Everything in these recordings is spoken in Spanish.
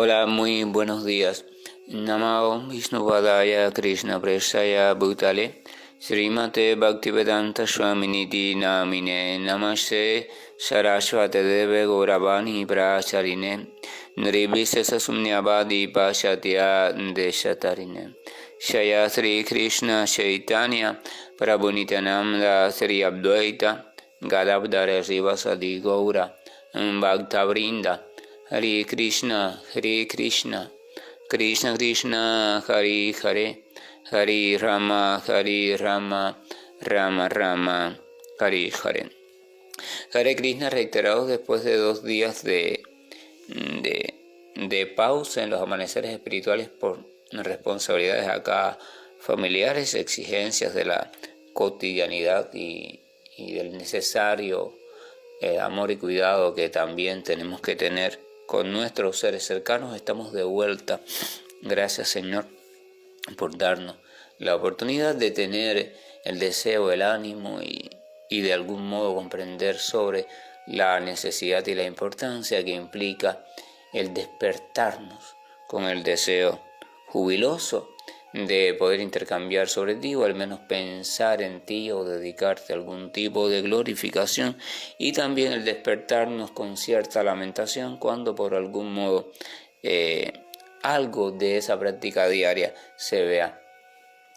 Hola, muy buenos días. Namo Vishnupadaya Krishna Prestaya Bhutale Srimate Bhaktivedanta Swaminiti Namine Namaste Saraswate Deve Gauravani Pracharine Nirvishesa Sumnyavadi Pashatya Deshatarine Shaya Sri Krishna Chaitanya Prabhu Nityananda Sri Advaita Gadadhara Srivasadi Gaura Bhakta Hare Krishna, Krishna Krishna, Hare Hare, Hare Rama, Rama Rama, Hare Hare. Hare Krishna reiterados después de 2 días de pausa en los amaneceres espirituales por responsabilidades acá familiares, exigencias de la cotidianidad y del necesario amor y cuidado que también tenemos que tener con nuestros seres cercanos. Estamos de vuelta. Gracias, Señor, por darnos la oportunidad de tener el deseo, el ánimo y de algún modo comprender sobre la necesidad y la importancia que implica el despertarnos con el deseo jubiloso de poder intercambiar sobre ti, o al menos pensar en ti, o dedicarte a algún tipo de glorificación, y también el despertarnos con cierta lamentación cuando por algún modo algo de esa práctica diaria se vea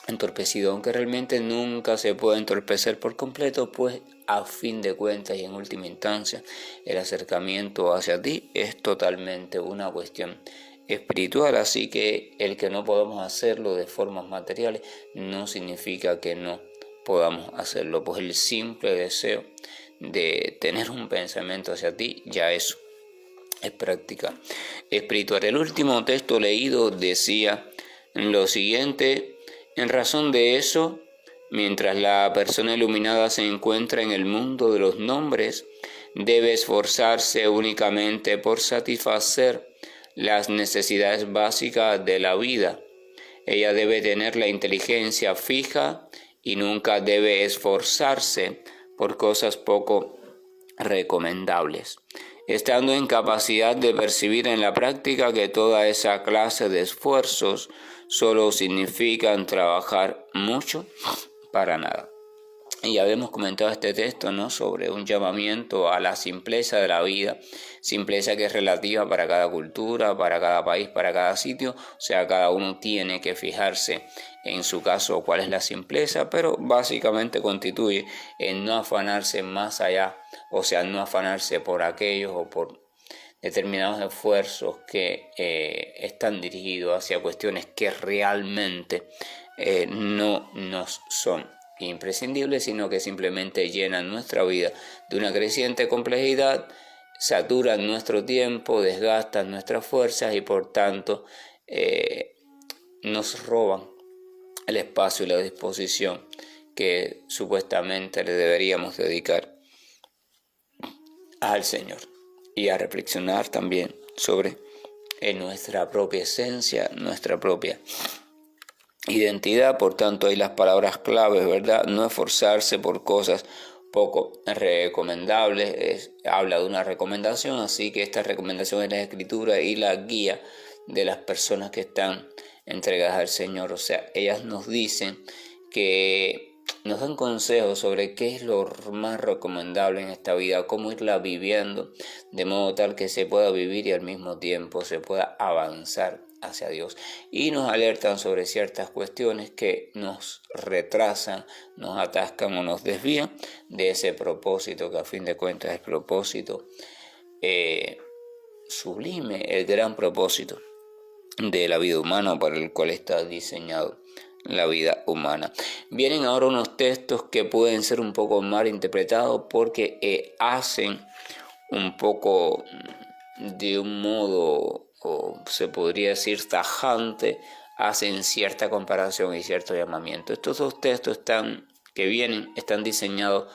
entorpecido, aunque realmente nunca se puede entorpecer por completo, pues a fin de cuentas y en última instancia el acercamiento hacia ti es totalmente una cuestión espiritual, así que el que no podamos hacerlo de formas materiales no significa que no podamos hacerlo, pues el simple deseo de tener un pensamiento hacia ti, ya eso es práctica espiritual. El último texto leído decía lo siguiente: en razón de eso, mientras la persona iluminada se encuentra en el mundo de los nombres, debe esforzarse únicamente por satisfacer las necesidades básicas de la vida. Ella debe tener la inteligencia fija y nunca debe esforzarse por cosas poco recomendables, estando en capacidad de percibir en la práctica que toda esa clase de esfuerzos solo significan trabajar mucho para nada. Y ya habíamos comentado este texto, ¿no?, sobre un llamamiento a la simpleza de la vida, simpleza que es relativa para cada cultura, para cada país, para cada sitio. O sea, cada uno tiene que fijarse en su caso cuál es la simpleza, pero básicamente constituye en no afanarse más allá, o sea, no afanarse por aquellos o por determinados esfuerzos que están dirigidos hacia cuestiones que realmente no nos son imprescindibles, sino que simplemente llenan nuestra vida de una creciente complejidad, saturan nuestro tiempo, desgastan nuestras fuerzas y por tanto nos roban el espacio y la disposición que supuestamente le deberíamos dedicar al Señor, y a reflexionar también sobre nuestra propia esencia, nuestra propia identidad. Por tanto, hay las palabras claves, ¿verdad? No esforzarse por cosas poco recomendables. Habla de una recomendación, así que esta recomendación es la escritura y la guía de las personas que están entregadas al Señor. O sea, ellas nos dicen que nos dan consejos sobre qué es lo más recomendable en esta vida, cómo irla viviendo de modo tal que se pueda vivir y al mismo tiempo se pueda avanzar hacia Dios, y nos alertan sobre ciertas cuestiones que nos retrasan, nos atascan o nos desvían de ese propósito que a fin de cuentas es propósito sublime, el gran propósito de la vida humana para el cual está diseñado la vida humana. Vienen ahora unos textos que pueden ser un poco mal interpretados porque hacen un poco de un modo, o se podría decir tajante, hacen cierta comparación y cierto llamamiento. Estos 2 textos están diseñados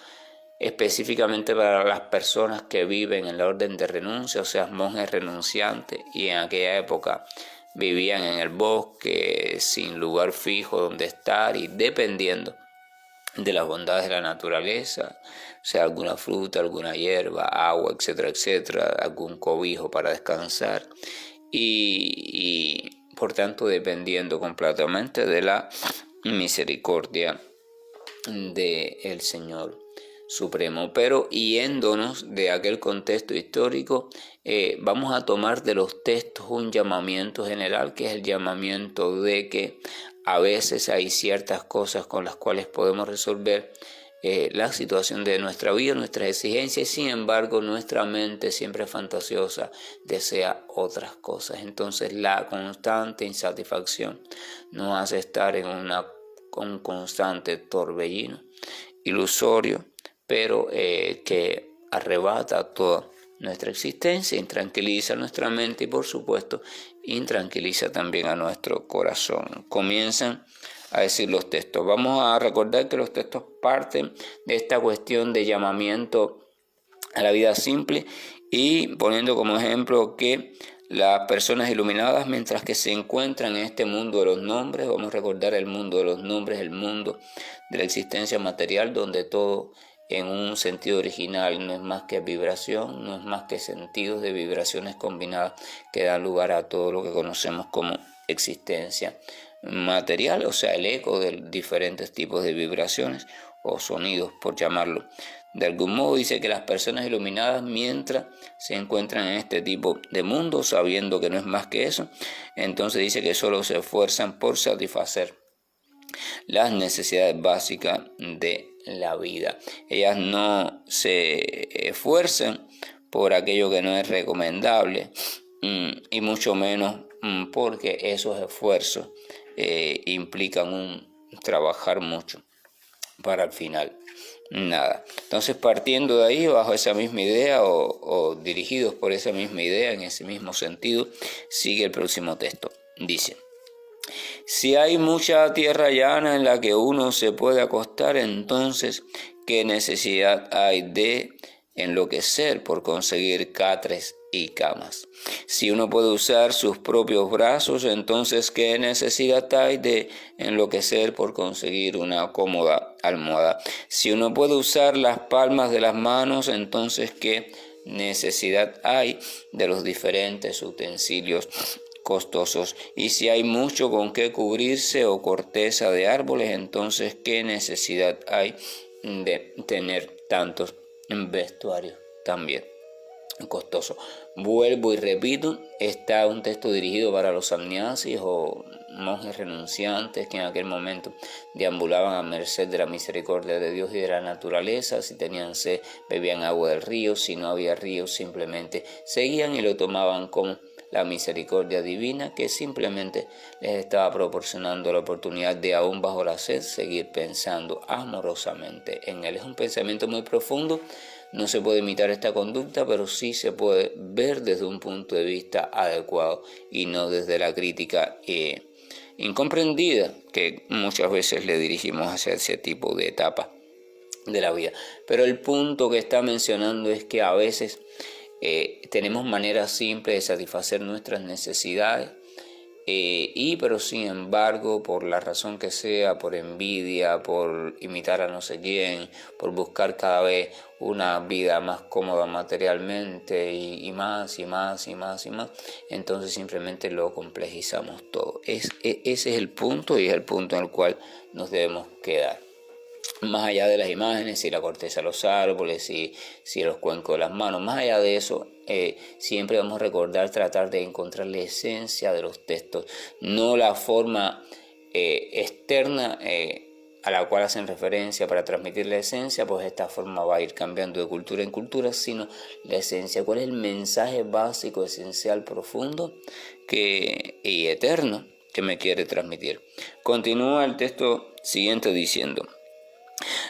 específicamente para las personas que viven en la orden de renuncia, o sea, monjes renunciantes, y en aquella época vivían en el bosque sin lugar fijo donde estar y dependiendo de las bondades de la naturaleza, o sea, alguna fruta, alguna hierba, agua, etcétera, etcétera, algún cobijo para descansar. y por tanto dependiendo completamente de la misericordia del Señor Supremo. Pero yéndonos de aquel contexto histórico, vamos a tomar de los textos un llamamiento general, que es el llamamiento de que a veces hay ciertas cosas con las cuales podemos resolver la situación de nuestra vida, nuestras exigencias, y sin embargo nuestra mente siempre fantasiosa desea otras cosas. Entonces la constante insatisfacción nos hace estar en un constante torbellino ilusorio, pero que arrebata toda nuestra existencia, intranquiliza nuestra mente y por supuesto intranquiliza también a nuestro corazón. Comienzan a decir los textos. Vamos a recordar que los textos parten de esta cuestión de llamamiento a la vida simple y poniendo como ejemplo que las personas iluminadas, mientras que se encuentran en este mundo de los nombres, vamos a recordar el mundo de los nombres, el mundo de la existencia material, donde todo en un sentido original no es más que vibración, no es más que sentidos de vibraciones combinadas que dan lugar a todo lo que conocemos como existencia material, o sea, el eco de diferentes tipos de vibraciones o sonidos, por llamarlo de algún modo. Dice que las personas iluminadas, mientras se encuentran en este tipo de mundo, sabiendo que no es más que eso, entonces dice que solo se esfuerzan por satisfacer las necesidades básicas de la vida. Ellas no se esfuerzan por aquello que no es recomendable y mucho menos porque esos esfuerzos implican un trabajar mucho para al final nada. Entonces, partiendo de ahí, bajo esa misma idea o dirigidos por esa misma idea, en ese mismo sentido, sigue el próximo texto. Dice: si hay mucha tierra llana en la que uno se puede acostar, entonces ¿qué necesidad hay de enloquecer por conseguir catres y camas? Si uno puede usar sus propios brazos, entonces ¿qué necesidad hay de enloquecer por conseguir una cómoda almohada? Si uno puede usar las palmas de las manos, entonces ¿qué necesidad hay de los diferentes utensilios costosos? Y si hay mucho con qué cubrirse o corteza de árboles, entonces ¿qué necesidad hay de tener tantos vestuarios también costosos? Vuelvo y repito, está un texto dirigido para los sannyasis o monjes renunciantes que en aquel momento deambulaban a merced de la misericordia de Dios y de la naturaleza. Si tenían sed, bebían agua del río; si no había río, simplemente seguían y lo tomaban como la misericordia divina, que simplemente les estaba proporcionando la oportunidad de, aún bajo la sed, seguir pensando amorosamente en Él. Es un pensamiento muy profundo. No se puede imitar esta conducta, pero sí se puede ver desde un punto de vista adecuado y no desde la crítica incomprendida que muchas veces le dirigimos hacia ese tipo de etapa de la vida. Pero el punto que está mencionando es que a veces tenemos maneras simples de satisfacer nuestras necesidades, pero sin embargo, por la razón que sea, por envidia, por imitar a no sé quién, por buscar cada vez una vida más cómoda materialmente y más, entonces simplemente lo complejizamos todo. Ese es el punto, y es el punto en el cual nos debemos quedar. Más allá de las imágenes, si la corteza de los árboles, si los cuencos de las manos, más allá de eso, siempre vamos a recordar, tratar de encontrar la esencia de los textos, no la forma externa a la cual hacen referencia para transmitir la esencia, pues esta forma va a ir cambiando de cultura en cultura, sino la esencia. ¿Cuál es el mensaje básico, esencial, profundo y eterno que me quiere transmitir? Continúa el texto siguiente diciendo: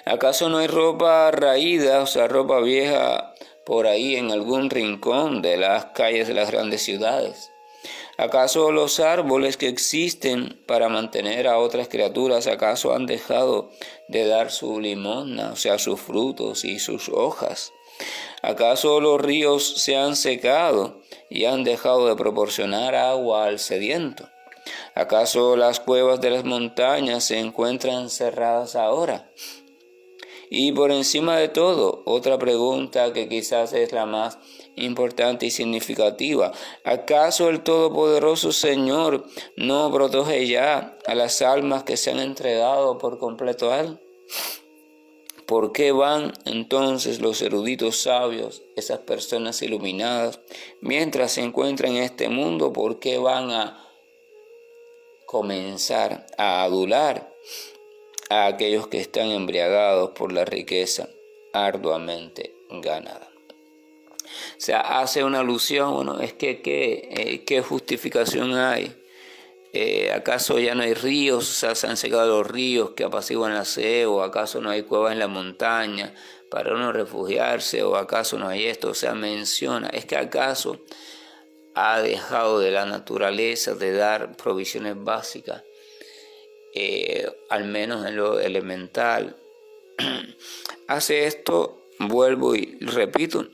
¿acaso no hay ropa raída, o sea, ropa vieja, por ahí en algún rincón de las calles de las grandes ciudades? ¿Acaso los árboles que existen para mantener a otras criaturas, acaso han dejado de dar su limosna, o sea, sus frutos y sus hojas? ¿Acaso los ríos se han secado y han dejado de proporcionar agua al sediento? ¿Acaso las cuevas de las montañas se encuentran cerradas ahora? Y por encima de todo, otra pregunta que quizás es la más importante y significativa. ¿Acaso el Todopoderoso Señor no protege ya a las almas que se han entregado por completo a Él? ¿Por qué van entonces los eruditos sabios, esas personas iluminadas, mientras se encuentran en este mundo? ¿Por qué van a comenzar a adular a aquellos que están embriagados por la riqueza arduamente ganada? O sea, hace una alusión, bueno, es que ¿qué justificación hay? ¿Acaso ya no hay ríos? O sea, se han secado los ríos que apaciguan la sed, o acaso no hay cuevas en la montaña para uno refugiarse, o acaso no hay esto. O sea, menciona, es que acaso ha dejado de la naturaleza de dar provisiones básicas, al menos en lo elemental. Hace esto, vuelvo y repito,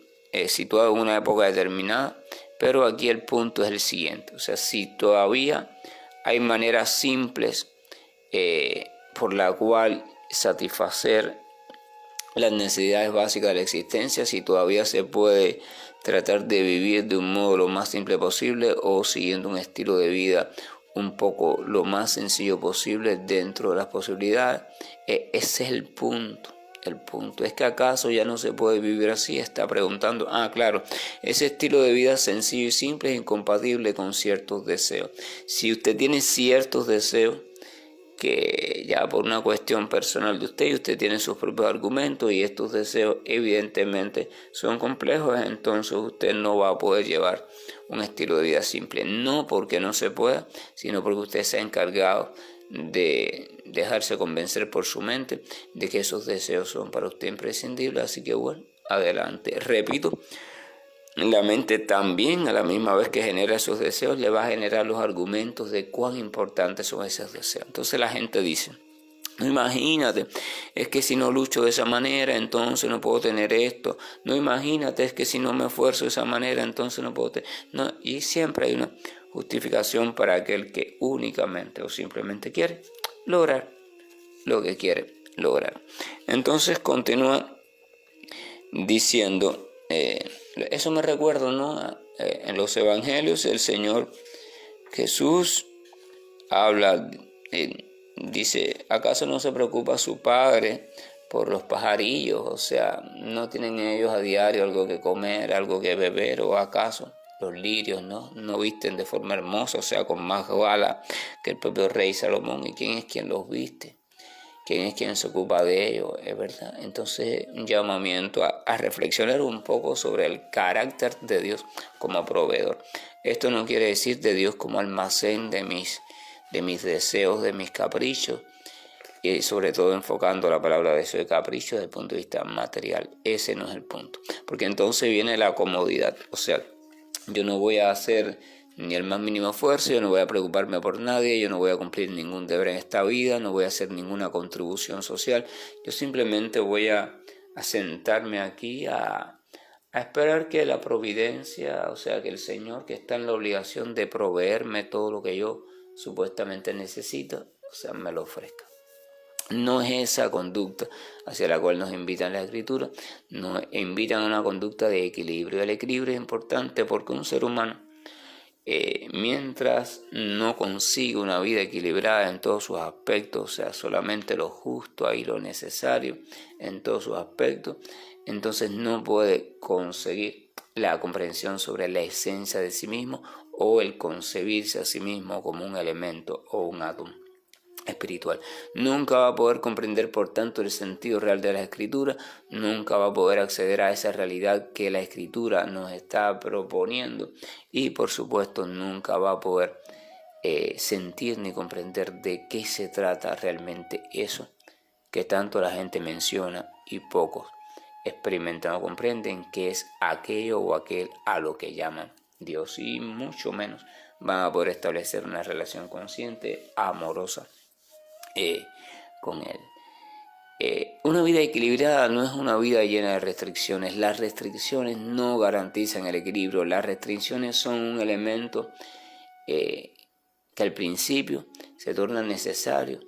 situado en una época determinada, pero aquí el punto es el siguiente. O sea, si todavía hay maneras simples por la cual satisfacer las necesidades básicas de la existencia, si todavía se puede tratar de vivir de un modo lo más simple posible o siguiendo un estilo de vida un poco lo más sencillo posible dentro de las posibilidades, ese es el punto. El punto es que acaso ya no se puede vivir así. Está preguntando, claro, ese estilo de vida sencillo y simple es incompatible con ciertos deseos. Si usted tiene ciertos deseos que ya por una cuestión personal de usted, y usted tiene sus propios argumentos, y estos deseos evidentemente son complejos, entonces usted no va a poder llevar un estilo de vida simple. No porque no se pueda, sino porque usted se ha encargado de dejarse convencer por su mente de que esos deseos son para usted imprescindibles. Así que bueno, adelante. Repito, la mente también, a la misma vez que genera esos deseos, le va a generar los argumentos de cuán importantes son esos deseos. Entonces la gente dice, no, imagínate, es que si no lucho de esa manera, entonces no puedo tener esto. No, imagínate, es que si no me esfuerzo de esa manera, entonces no puedo tener... No, y siempre hay una justificación para aquel que únicamente o simplemente quiere lograr lo que quiere lograr. Entonces continúa diciendo, eso me recuerda, ¿no? En los evangelios el Señor Jesús habla, dice, ¿acaso no se preocupa su Padre por los pajarillos? O sea, ¿no tienen ellos a diario algo que comer, algo que beber? ¿O acaso los lirios no visten de forma hermosa, o sea, con más gala que el propio rey Salomón? ¿Y quién es quien los viste? ¿Quién es quien se ocupa de ellos? Es verdad. Entonces, un llamamiento a reflexionar un poco sobre el carácter de Dios como proveedor. Esto no quiere decir de Dios como almacén de mis deseos, de mis caprichos, y sobre todo enfocando la palabra deseo de capricho desde el punto de vista material. Ese no es el punto, porque entonces viene la comodidad. O sea, yo no voy a hacer ni el más mínimo esfuerzo, yo no voy a preocuparme por nadie, yo no voy a cumplir ningún deber en esta vida, no voy a hacer ninguna contribución social, yo simplemente voy a sentarme aquí a esperar que la providencia, o sea, que el Señor, que está en la obligación de proveerme todo lo que yo supuestamente necesito, o sea, me lo ofrezca. No es esa conducta hacia la cual nos invitan la Escritura, nos invitan a una conducta de equilibrio. El equilibrio es importante porque un ser humano, mientras no consigue una vida equilibrada en todos sus aspectos, o sea, solamente lo justo y lo necesario en todos sus aspectos, entonces no puede conseguir la comprensión sobre la esencia de sí mismo o el concebirse a sí mismo como un elemento o un átomo espiritual. Nunca va a poder comprender, por tanto, el sentido real de la Escritura, nunca va a poder acceder a esa realidad que la Escritura nos está proponiendo, y por supuesto nunca va a poder sentir ni comprender de qué se trata realmente eso que tanto la gente menciona y pocos experimentan o comprenden, que es aquello o aquel a lo que llaman Dios, y mucho menos van a poder establecer una relación consciente, amorosa con Él. Una vida equilibrada no es una vida llena de restricciones. Las restricciones no garantizan el equilibrio. Las restricciones son un elemento que al principio se torna necesario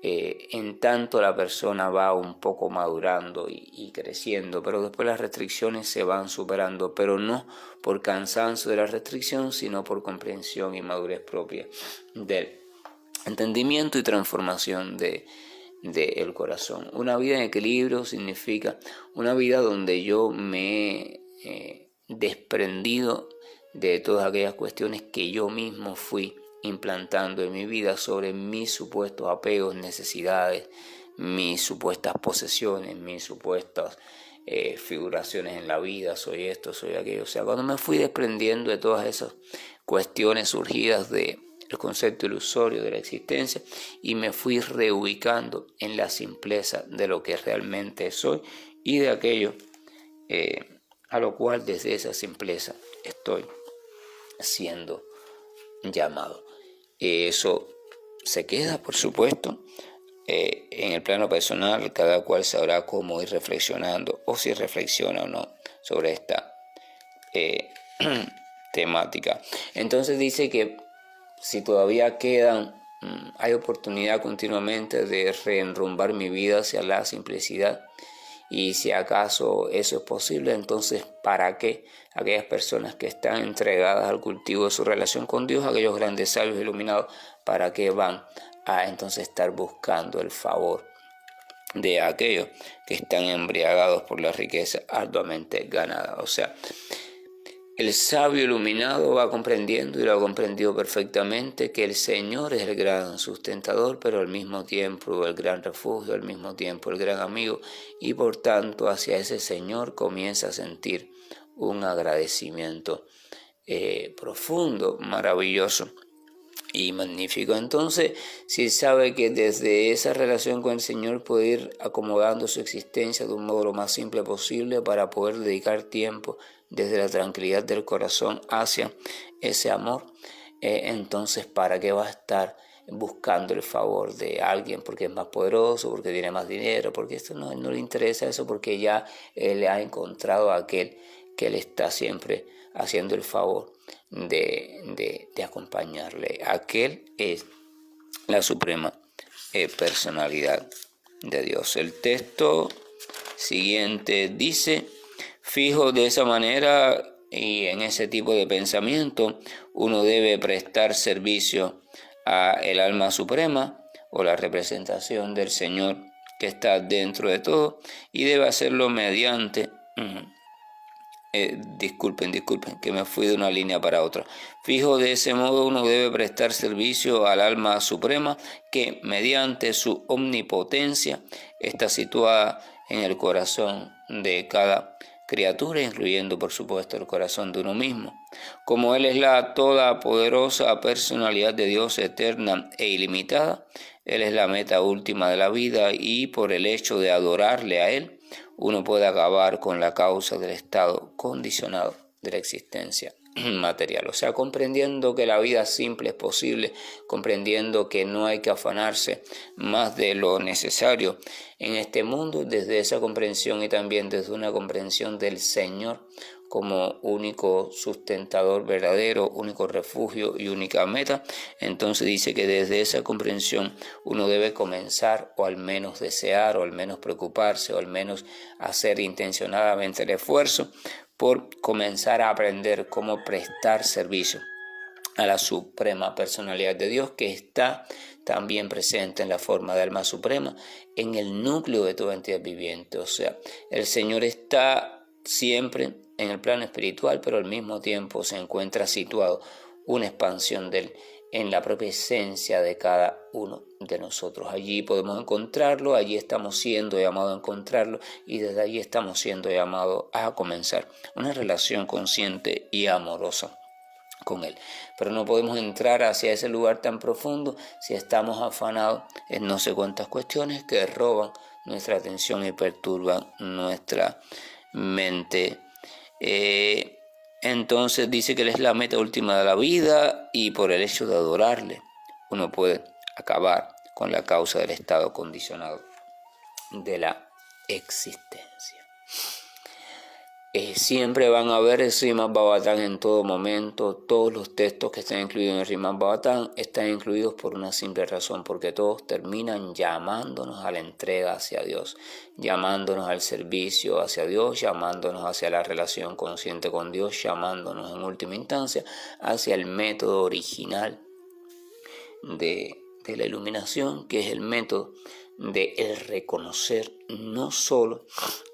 en tanto la persona va un poco madurando y creciendo, pero después las restricciones se van superando, pero no por cansancio de la restricción, sino por comprensión y madurez propia del entendimiento y transformación del corazón. Una vida en equilibrio significa una vida donde yo me he desprendido de todas aquellas cuestiones que yo mismo fui implantando en mi vida sobre mis supuestos apegos, necesidades, mis supuestas posesiones, mis supuestas figuraciones en la vida, soy esto, soy aquello. O sea, cuando me fui desprendiendo de todas esas cuestiones surgidas del concepto ilusorio de la existencia y me fui reubicando en la simpleza de lo que realmente soy y de aquello a lo cual desde esa simpleza estoy siendo llamado. Eso se queda, por supuesto, en el plano personal. Cada cual sabrá cómo ir reflexionando o si reflexiona o no sobre esta temática. Entonces dice que si todavía hay oportunidad continuamente de reenrumbar mi vida hacia la simplicidad, y si acaso eso es posible, entonces ¿para qué aquellas personas que están entregadas al cultivo de su relación con Dios, aquellos grandes sabios iluminados, para qué van a entonces estar buscando el favor de aquellos que están embriagados por la riqueza arduamente ganada? O sea, el sabio iluminado va comprendiendo, y lo ha comprendido perfectamente, que el Señor es el gran sustentador, pero al mismo tiempo el gran refugio, al mismo tiempo el gran amigo, y por tanto hacia ese Señor comienza a sentir un agradecimiento profundo, maravilloso y magnífico. Entonces, si sabe que desde esa relación con el Señor puede ir acomodando su existencia de un modo lo más simple posible para poder dedicar tiempo desde la tranquilidad del corazón hacia ese amor, entonces ¿para qué va a estar buscando el favor de alguien porque es más poderoso, porque tiene más dinero? Porque esto no le interesa eso, porque ya él ha encontrado a aquel que le está siempre haciendo el favor de acompañarle. Aquel es la suprema personalidad de Dios. El texto siguiente dice: fijo de esa manera y en ese tipo de pensamiento, uno debe prestar servicio a el alma suprema o la representación del Señor que está dentro de todo, y debe hacerlo mediante disculpen, que me fui de una línea para otra. Fijo de ese modo, uno debe prestar servicio al alma suprema que, mediante su omnipotencia, está situada en el corazón de cada criatura, incluyendo por supuesto el corazón de uno mismo. Como Él es la todopoderosa personalidad de Dios eterna e ilimitada, Él es la meta última de la vida, y por el hecho de adorarle a Él, uno puede acabar con la causa del estado condicionado de la existencia material. O sea, comprendiendo que la vida simple es posible, comprendiendo que no hay que afanarse más de lo necesario en este mundo, desde esa comprensión y también desde una comprensión del Señor como único sustentador verdadero, único refugio y única meta, entonces dice que desde esa comprensión uno debe comenzar, o al menos desear, o al menos preocuparse, o al menos hacer intencionadamente el esfuerzo por comenzar a aprender cómo prestar servicio a la suprema personalidad de Dios, que está también presente en la forma de alma suprema, en el núcleo de toda entidad viviente. O sea, el Señor está siempre en el plano espiritual, pero al mismo tiempo se encuentra situado una expansión de Él en la propia esencia de cada uno de nosotros. Allí podemos encontrarlo, allí estamos siendo llamados a encontrarlo, y desde allí estamos siendo llamados a comenzar una relación consciente y amorosa con Él. Pero no podemos entrar hacia ese lugar tan profundo si estamos afanados en no sé cuántas cuestiones que roban nuestra atención y perturban nuestra mente. Entonces dice que Él es la meta última de la vida, y por el hecho de adorarle uno puede acabar con la causa del estado condicionado de la existencia. Siempre van a haber el Srimad Bhagavatam en todo momento. Todos los textos que están incluidos en el Srimad Bhagavatam están incluidos por una simple razón, porque todos terminan llamándonos a la entrega hacia Dios, llamándonos al servicio hacia Dios, llamándonos hacia la relación consciente con Dios, llamándonos en última instancia hacia el método original de la iluminación, que es el método de el reconocer no solo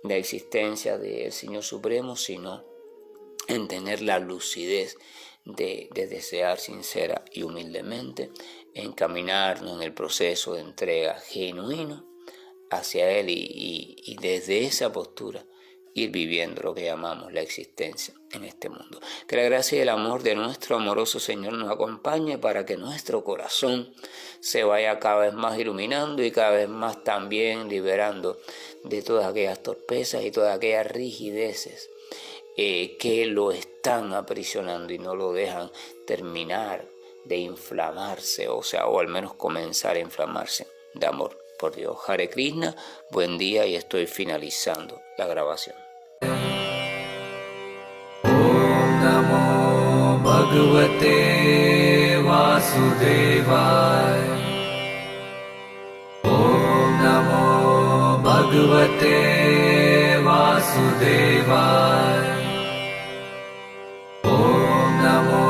la existencia del Señor Supremo, sino en tener la lucidez de desear sincera y humildemente, encaminarnos en el proceso de entrega genuino hacia Él y desde esa postura ir viviendo lo que llamamos la existencia en este mundo. Que la gracia y el amor de nuestro amoroso Señor nos acompañe para que nuestro corazón se vaya cada vez más iluminando y cada vez más también liberando de todas aquellas torpezas y todas aquellas rigideces que lo están aprisionando y no lo dejan terminar de inflamarse, o al menos comenzar a inflamarse de amor por Dios. Hare Krishna, buen día, y estoy finalizando la grabación. Om Namo Bhagavate Vasudevaya. Om Namo Bhagavate Vasudevaya. Om Namo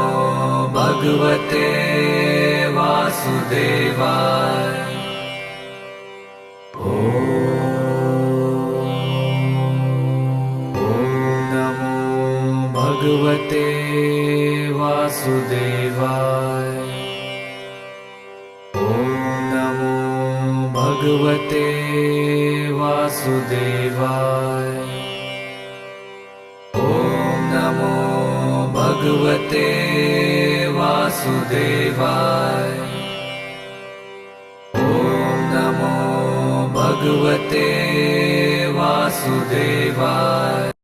Bhagavate Vasudevaya. Bhagavate Vasudevaya. Om Namo Bhagavate Vasudevaya. Om Namo Bhagavate Vasudevaya. Om Namo Bhagavate Vasudevaya.